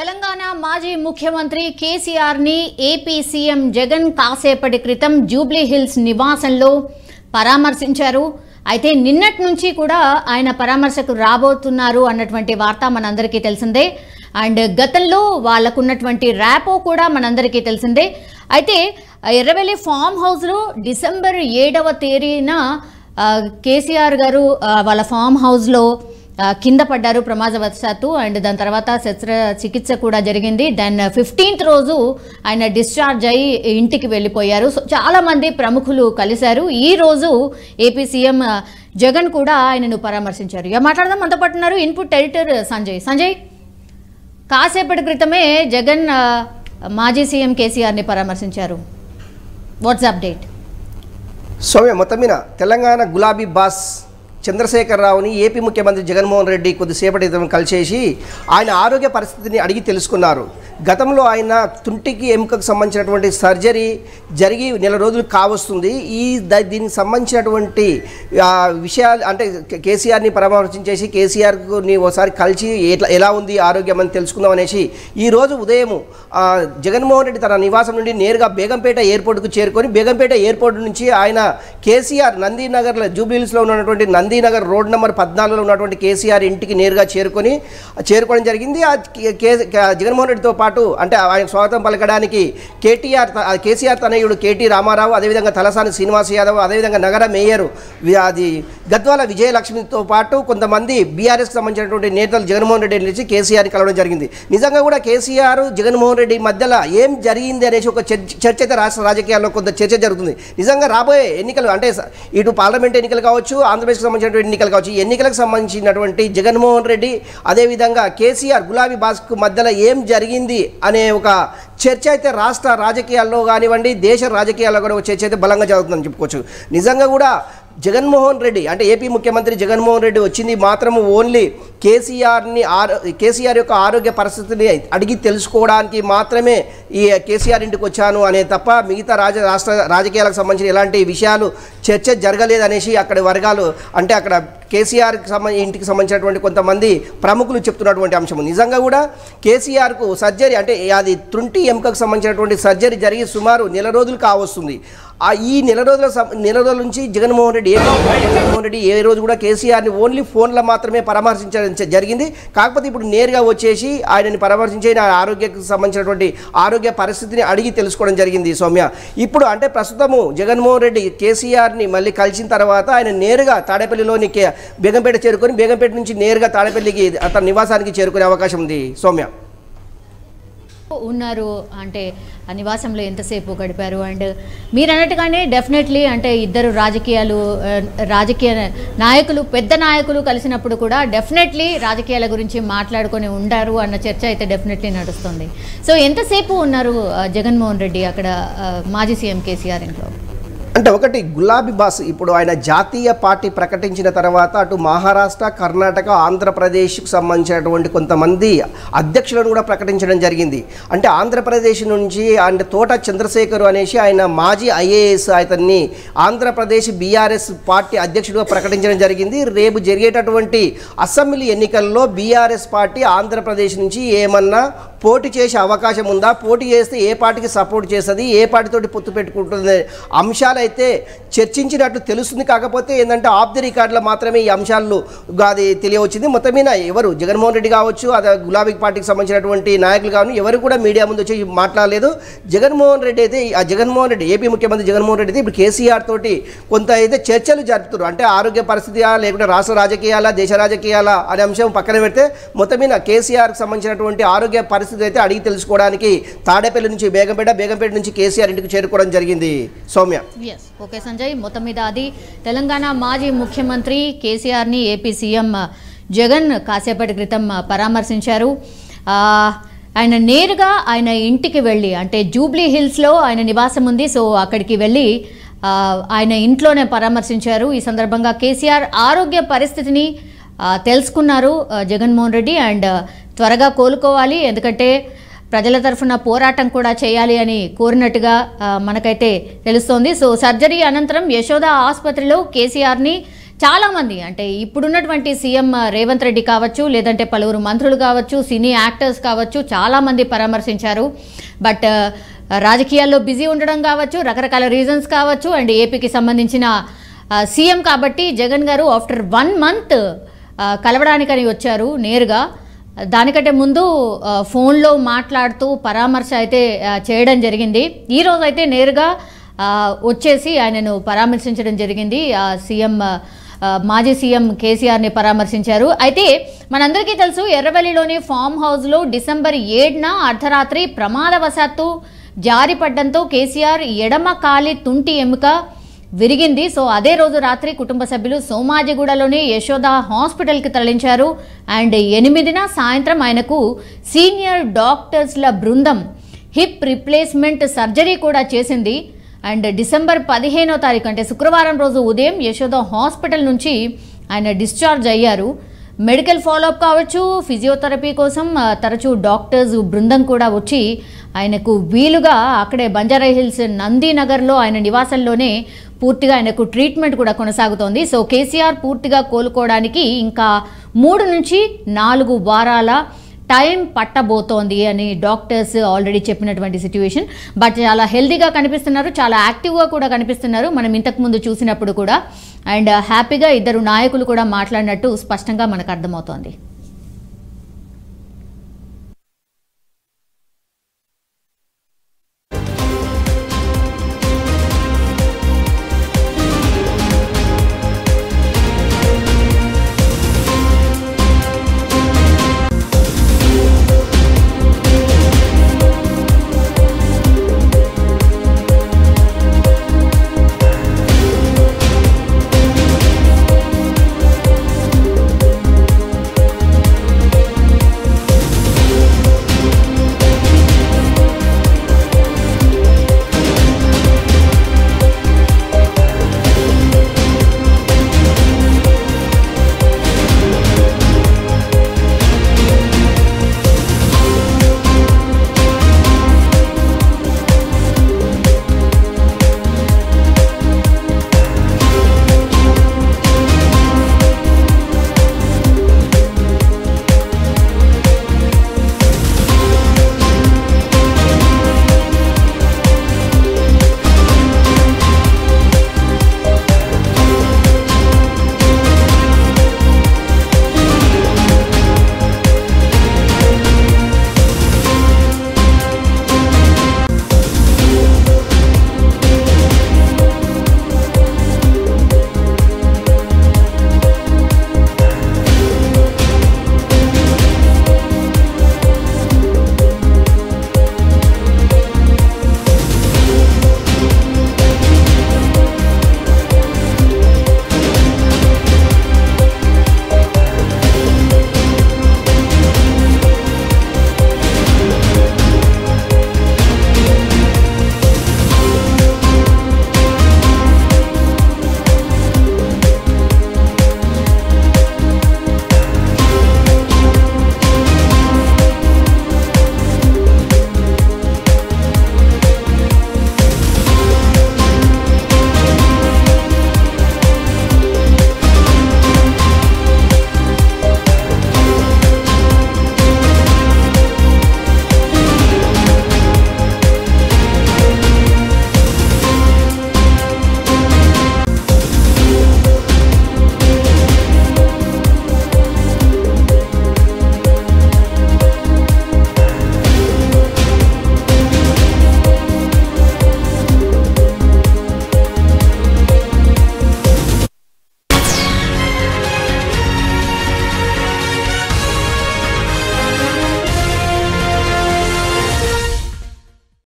తెలంగాణ మాజీ ముఖ్యమంత్రి కేసీఆర్ ని ఏపీ సీఎం జగన్ కాసేపటి క్రితం జూబ్లీ హిల్స్ నివాసంలో పరామర్శించారు. అయితే నిన్నటి నుంచి కూడా ఆయన పరామర్శకు రాబోతున్నారు అన్నటువంటి వార్త మనందరికీ తెలిసిందే. అండ్ గతంలో వాళ్ళకున్నటువంటి ర్యాపో కూడా మనందరికీ తెలిసిందే. అయితే ఎర్రవెల్లి ఫామ్ హౌస్లో డిసెంబర్ 7వ తేదీన కేసీఆర్ గారు వాళ్ళ ఫామ్ హౌస్లో కింద పడ్డారు ప్రమాదవశాత్తు. అండ్ దాని తర్వాత చికిత్స కూడా జరిగింది. దెన్ 15th రోజు ఆయన డిశ్చార్జ్ అయ్యి ఇంటికి వెళ్ళిపోయారు. సో చాలామంది ప్రముఖులు కలిశారు. ఈ రోజు ఏపీ సీఎం జగన్ కూడా ఆయనను పరామర్శించారు. ఇక మాట్లాడదాం. మనతో పాటు ఉన్నారు ఇన్పుట్ ఎడిటర్ సంజయ్. కాసేపటి క్రితమే జగన్ మాజీ సీఎం కేసీఆర్ని పరామర్శించారు. Watts update? సౌమ్య, మొత్తం మీద తెలంగాణ గులాబీ బాస్ చంద్రశేఖరరావుని ఏపీ ముఖ్యమంత్రి జగన్మోహన్ రెడ్డి కొద్దిసేపటి క్రితం కలిసేసి ఆయన ఆరోగ్య పరిస్థితిని అడిగి తెలుసుకున్నారు. గతంలో ఆయన తుంటికి ఎముకకు సంబంధించినటువంటి సర్జరీ జరిగి నెల రోజులు కావస్తుంది. దీనికి సంబంధించినటువంటి విషయాలు అంటే కేసీఆర్ని పరామర్శించేసి కేసీఆర్ని ఒకసారి కలిసి ఎలా ఉంది ఆరోగ్యం అని తెలుసుకుందాం అనేసి ఈరోజు ఉదయం జగన్మోహన్ రెడ్డి తన నివాసం నుండి నేరుగా బేగంపేట ఎయిర్పోర్ట్కు చేరుకొని బేగంపేట ఎయిర్పోర్ట్ నుంచి ఆయన కేసీఆర్ నందీనగర్లో జూబ్లీహిల్స్లో ఉన్నటువంటి నందీనగర్ రోడ్ నెంబర్ 14లో ఉన్నటువంటి కేసీఆర్ ఇంటికి నేరుగా చేరుకోవడం జరిగింది. జగన్మోహన్ రెడ్డితో పాటు అంటే ఆయన స్వాగతం పలకడానికి కేసీఆర్ తనయుడు కేటీ రామారావు, అదేవిధంగా తలసాని శ్రీనివాస్ యాదవ్, అదేవిధంగా నగర మేయర్ గద్వాల విజయలక్ష్మితో పాటు కొంతమంది బీఆర్ఎస్కి సంబంధించినటువంటి నేతలు జగన్మోహన్ రెడ్డి నుంచి కేసీఆర్ని కలవడం జరిగింది. నిజంగా కూడా కేసీఆర్ జగన్మోహన్ రెడ్డి మధ్యలో ఏం జరిగింది అనేసి ఒక చర్చ అయితే రాష్ట్ర రాజకీయాల్లో కొంత చర్చ జరుగుతుంది. నిజంగా రాబోయే ఎన్నికలు అంటే ఇటు పార్లమెంట్ ఎన్నికలు కావచ్చు, ఆంధ్రప్రదేశ్కి సంబంధించినటువంటి ఎన్నికలు కావచ్చు, ఈ ఎన్నికలకు సంబంధించినటువంటి జగన్మోహన్ రెడ్డి అదేవిధంగా కేసీఆర్ గులాబీ బాస్కు మధ్యలో ఏం జరిగింది అనే ఒక చర్చ అయితే రాష్ట్ర రాజకీయాల్లో కానివ్వండి దేశ రాజకీయాల్లో కూడా ఒక చర్చ అయితే బలంగా జరుగుతుందని చెప్పుకోవచ్చు. నిజంగా కూడా జగన్మోహన్ రెడ్డి అంటే ఏపీ ముఖ్యమంత్రి జగన్మోహన్ రెడ్డి వచ్చింది మాత్రం ఓన్లీ కేసీఆర్ యొక్క ఆరోగ్య పరిస్థితిని అడిగి తెలుసుకోవడానికి మాత్రమే ఈ కేసీఆర్ ఇంటికి వచ్చాను అనే తప్ప మిగతా రాష్ట్ర రాజకీయాలకు సంబంధించిన ఎలాంటి విషయాలు చర్చ జరగలేదనేసి అక్కడి వర్గాలు అంటే అక్కడ కేసీఆర్కి ఇంటికి సంబంధించినటువంటి కొంతమంది ప్రముఖులు చెప్తున్నటువంటి అంశం. నిజంగా కూడా కేసీఆర్కు సర్జరీ అంటే అది తుంటి ఎముకకు సంబంధించినటువంటి సర్జరీ జరిగి సుమారు నెల రోజులు కావస్తుంది. ఈ నెల రోజుల నుంచి జగన్మోహన్ రెడ్డి ఏ రోజు కూడా కేసీఆర్ని ఓన్లీ ఫోన్లో మాత్రమే పరామర్శించడం జరిగింది. కాకపోతే ఇప్పుడు నేరుగా వచ్చేసి ఆయనని పరామర్శించి ఆరోగ్యకు సంబంధించినటువంటి ఆరోగ్య పరిస్థితిని అడిగి తెలుసుకోవడం జరిగింది. సౌమ్య, ఇప్పుడు అంటే ప్రస్తుతము జగన్మోహన్ రెడ్డి కేసీఆర్ని మళ్ళీ కలిసిన తర్వాత ఆయన నేరుగా తాడేపల్లిలోని బేగంపేట చేరుకొని బేగంపేట నుంచి నేరుగా తాడేపల్లికి తన నివాసానికి చేరుకునే అవకాశం ఉంది. సౌమ్య ఉన్నారు అంటే ఆ నివాసంలో ఎంతసేపు గడిపారు? అండ్ మీరు అన్నట్టుగానే డెఫినెట్లీ అంటే ఇద్దరు రాజకీయ నాయకులు పెద్ద నాయకులు కలిసినప్పుడు కూడా డెఫినెట్లీ రాజకీయాల గురించి మాట్లాడుకొని ఉండారు అన్న చర్చ అయితే డెఫినెట్లీ నడుస్తుంది. సో ఎంతసేపు ఉన్నారు జగన్మోహన్ రెడ్డి అక్కడ మాజీ సీఎం కేసీఆర్ ఇంట్లో? అంటే ఒకటి గులాబీ బాస్ ఇప్పుడు ఆయన జాతీయ పార్టీ ప్రకటించిన తర్వాత అటు మహారాష్ట్ర, కర్ణాటక, ఆంధ్రప్రదేశ్కు సంబంధించినటువంటి కొంతమంది అధ్యక్షులను కూడా ప్రకటించడం జరిగింది. అంటే ఆంధ్రప్రదేశ్ నుంచి అంటే తోట చంద్రశేఖర్ అనేసి ఆయన మాజీ ఐఏఎస్ అతన్ని ఆంధ్రప్రదేశ్ బీఆర్ఎస్ పార్టీ అధ్యక్షుడిగా ప్రకటించడం జరిగింది. రేపు జరిగేటటువంటి అసెంబ్లీ ఎన్నికల్లో బీఆర్ఎస్ పార్టీ ఆంధ్రప్రదేశ్ నుంచి ఏమన్నా పోటీ చేసే అవకాశం ఉందా, పోటీ చేస్తే ఏ పార్టీకి సపోర్ట్ చేస్తుంది, ఏ పార్టీతోటి పొత్తు పెట్టుకుంటుంది అంశాలు అయితే చర్చించినట్లు తెలుస్తుంది. కాకపోతే ఏంటంటే ఆఫ్ ది రికార్డులో మాత్రమే ఈ అంశాలు అది తెలియవచ్చింది. మొత్తం మీద ఎవరు జగన్మోహన్ రెడ్డి కావచ్చు, అదే గులాబీ పార్టీకి సంబంధించినటువంటి నాయకులు కావచ్చు, ఎవరు కూడా మీడియా ముందు వచ్చి మాట్లాడలేదు. జగన్మోహన్ రెడ్డి అయితే ఏపీ ముఖ్యమంత్రి జగన్మోహన్ రెడ్డి అయితే ఇప్పుడు కేసీఆర్ తోటి కొంత అయితే చర్చలు జరుపుతున్నారు. అంటే ఆరోగ్య పరిస్థితి లేకుంటే రాష్ట్ర రాజకీయాల దేశ రాజకీయాల అనే అంశం పక్కన పెడితే మొత్తం మీద కేసీఆర్కి సంబంధించినటువంటి ఆరోగ్య పరిస్థితి అయితే అడిగి తెలుసుకోవడానికి తాడేపల్లి నుంచి బేగంపేట నుంచి కేసీఆర్ ఇంటికి చేరుకోవడం జరిగింది. సౌమ్య. ఓకే సంజయ్, మొత్తం మీద అది తెలంగాణ మాజీ ముఖ్యమంత్రి కేసీఆర్ని ఏపీ సీఎం జగన్ కాసేపటి క్రితం పరామర్శించారు. ఆయన నేరుగా ఆయన ఇంటికి వెళ్ళి అంటే జూబ్లీ హిల్స్లో ఆయన నివాసం ఉంది. సో అక్కడికి వెళ్ళి ఆయన ఇంట్లోనే పరామర్శించారు. ఈ సందర్భంగా కేసీఆర్ ఆరోగ్య పరిస్థితిని తెలుసుకున్నారు జగన్మోహన్ రెడ్డి. అండ్ త్వరగా కోలుకోవాలి, ఎందుకంటే ప్రజల తరఫున పోరాటం కూడా చేయాలి అని కోరినట్టుగా మనకైతే తెలుస్తోంది. సో సర్జరీ అనంతరం యశోద ఆసుపత్రిలో కేసీఆర్ని చాలామంది అంటే ఇప్పుడున్నటువంటి సీఎం రేవంత్ రెడ్డి కావచ్చు, లేదంటే పలువురు మంత్రులు కావచ్చు, సినీ యాక్టర్స్ కావచ్చు, చాలామంది పరామర్శించారు. బట్ రాజకీయాల్లో బిజీ ఉండడం కావచ్చు, రకరకాల రీజన్స్ కావచ్చు, అండ్ ఏపీకి సంబంధించిన సీఎం కాబట్టి జగన్ గారు ఆఫ్టర్ 1 month కలవడానికని వచ్చారు నేరుగా. దానికంటే ముందు ఫోన్లో మాట్లాడుతూ పరామర్శ అయితే చేయడం జరిగింది. ఈరోజు అయితే నేరుగా వచ్చేసి ఆయనను పరామర్శించడం జరిగింది. సీఎం మాజీ సీఎం కేసీఆర్ని పరామర్శించారు. అయితే మనందరికీ తెలుసు, ఎర్రవల్లిలోని ఫామ్ హౌస్లో డిసెంబర్ 7న అర్ధరాత్రి ప్రమాదవశాత్తు జారిపడ్డంతో కేసీఆర్ ఎడమ కాలి తుంటి ఎముక విరిగింది. సో అదే రోజు రాత్రి కుటుంబ సభ్యులు సోమాజిగూడలోని యశోద హాస్పిటల్కి తరలించారు. అండ్ 8న సాయంత్రం ఆయనకు సీనియర్ డాక్టర్స్ల బృందం హిప్ రిప్లేస్మెంట్ సర్జరీ కూడా చేసింది. అండ్ డిసెంబర్ 15వ తారీఖు అంటే శుక్రవారం రోజు ఉదయం యశోద హాస్పిటల్ నుంచి ఆయన డిశ్చార్జ్ అయ్యారు. మెడికల్ ఫాలోఅప్ కావచ్చు, ఫిజియోథెరపీ కోసం తరచూ డాక్టర్స్ బృందం కూడా వచ్చి ఆయనకు వీలుగా అక్కడే బంజారాహిల్స్ నందీనగర్లో ఆయన నివాసంలోనే పూర్తిగా ఆయనకు ట్రీట్మెంట్ కూడా కొనసాగుతోంది. సో కేసీఆర్ పూర్తిగా కోలుకోవడానికి ఇంకా 3 నుంచి 4 వారాల టైం పట్టబోతోంది అని డాక్టర్స్ ఆల్రెడీ చెప్పినటువంటి సిచ్యువేషన్. బట్ చాలా హెల్తీగా కనిపిస్తున్నారు, చాలా యాక్టివ్గా కూడా కనిపిస్తున్నారు మనం ఇంతకుముందు చూసినప్పుడు కూడా. అండ్ హ్యాపీగా ఇద్దరు నాయకులు కూడా మాట్లాడినట్టు స్పష్టంగా మనకు అర్థమవుతోంది.